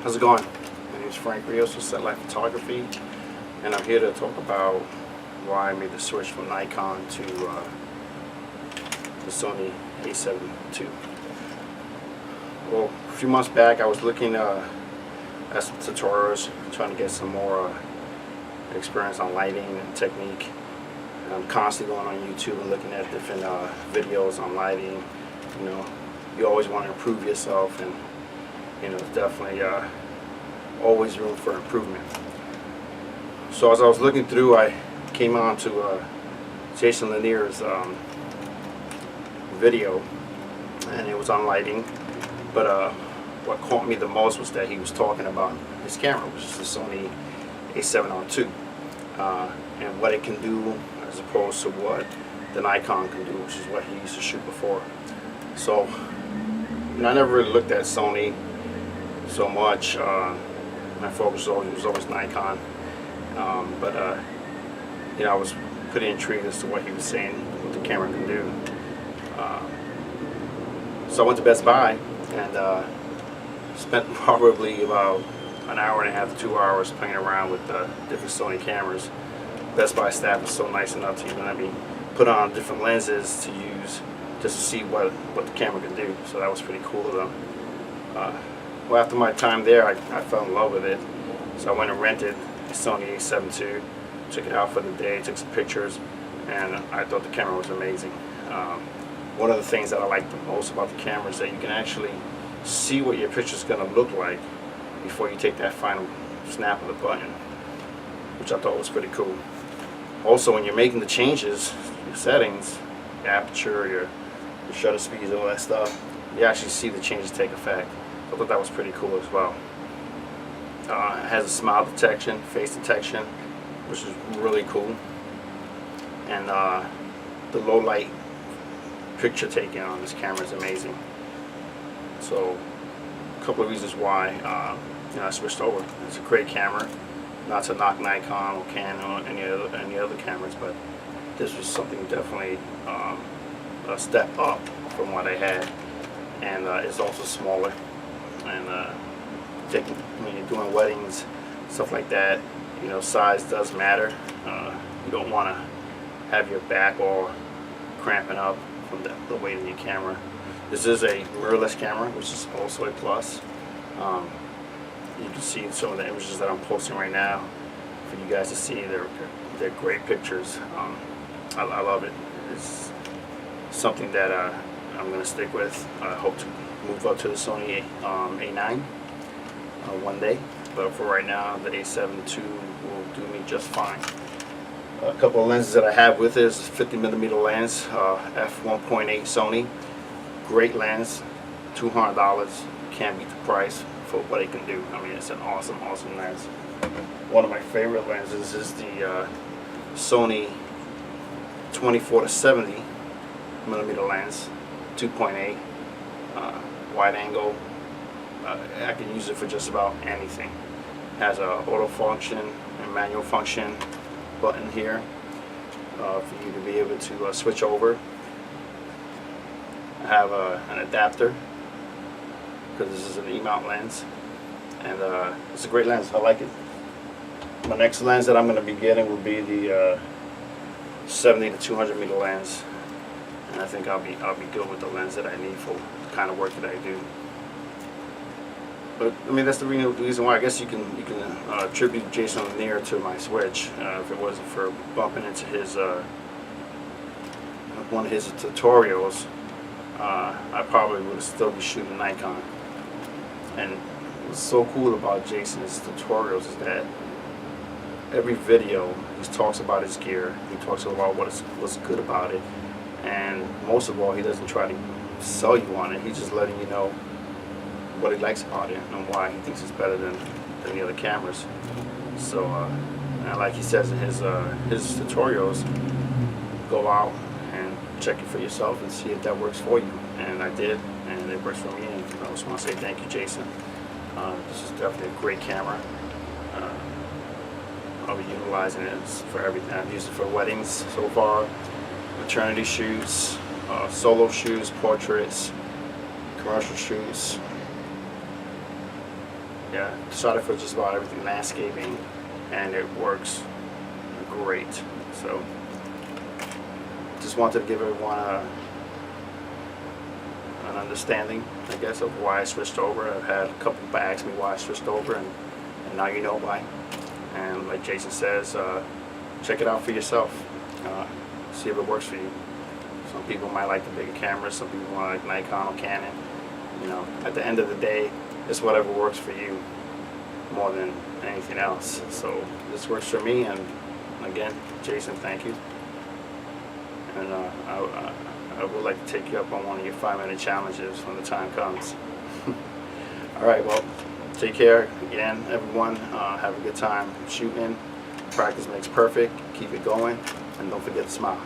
How's it going? My name is Frank Rios with Set Life Photography, and I'm here to talk about why I made the switch from Nikon to the Sony A7 II. Well, a few months back I was looking at some tutorials, trying to get some more experience on lighting and technique. And I'm constantly going on YouTube and looking at different videos on lighting. You know, you always want to improve yourself, and you know, definitely always room for improvement. So as I was looking through, I came on to Jason Lanier's video, and it was on lighting. But what caught me the most was that he was talking about his camera, which is the Sony A7 II, and what it can do as opposed to what the Nikon can do, which is what he used to shoot before. So, you know, I never really looked at Sony so much. My focus was always Nikon, but you know, I was pretty intrigued as to what he was saying, what the camera can do. So I went to Best Buy and spent probably about an hour and a half to 2 hours playing around with different Sony cameras. Best Buy staff was so nice enough to even let me put on different lenses to use just to see what the camera could do. So that was pretty cool of them. Well, after my time there, I fell in love with it. So I went and rented the Sony A7 II, took it out for the day, took some pictures, and I thought the camera was amazing. One of the things that I like the most about the camera is that you can actually see what your picture is going to look like before you take that final snap of the button, which I thought was pretty cool. Also, when you're making the changes, your settings, your aperture, your shutter speeds, all that stuff, you actually see the changes take effect. I thought that was pretty cool as well. It has a smile detection, face detection, which is really cool, and the low light picture taking on this camera is amazing. So a couple of reasons why you know, I switched over. It's a great camera. Not to knock Nikon or Canon or any other cameras, but this was something definitely a step up from what I had, and it's also smaller. And when you're doing weddings, stuff like that, you know, size does matter. You don't want to have your back all cramping up from the weight of your camera. This is a mirrorless camera, which is also a plus. You can see some of the images that I'm posting right now for you guys to see. They're great pictures. I love it. It's something that I'm going to stick with. I hope to move up to the Sony A9 one day, but for right now the A7 II will do me just fine. A couple of lenses that I have with it is 50mm lens, f1.8 Sony. Great lens, $200. Can't beat the price for what it can do. I mean, it's an awesome lens. One of my favorite lenses is the Sony 24-70mm lens, 2.8 wide angle. I can use it for just about anything. It has a auto function and manual function button here for you to be able to switch over. I have an adapter because this is an E-mount lens, and it's a great lens. I like it. My next lens that I'm going to be getting will be the 70 to 200mm lens, and I think I'll be good with the lens that I need for the kind of work that I do. But I mean, that's the reason why I guess you can attribute Jason Lanier to my switch. If it wasn't for bumping into his one of his tutorials, I probably would still be shooting Nikon. And what's so cool about Jason's tutorials is that every video he talks about his gear. He talks about what's good about it, and most of all, he doesn't try to sell you on it. He's just letting you know what he likes about it and why he thinks it's better than the other cameras. So, and like he says in his tutorials, go out and check it for yourself and see if that works for you. And I did, and it works for me. And I just want to say thank you, Jason. This is definitely a great camera. I'll be utilizing it for everything. I've used it for weddings so far, maternity shoots, solo shoots, portraits, commercial shoots, Yeah, shot it for just about everything, landscaping, and it works great. So just wanted to give everyone an understanding, I guess, of why I switched over. I've had a couple people ask me why I switched over, and now you know why. And like Jason says, check it out for yourself. See if it works for you. Some people might like the bigger cameras, some people want like Nikon or Canon. You know, at the end of the day, it's whatever works for you more than anything else. So this works for me, and again, Jason, thank you. And I would like to take you up on one of your 5-minute challenges when the time comes. All right, well, take care again, everyone. Have a good time shooting. Practice makes perfect. Keep it going, and don't forget to smile.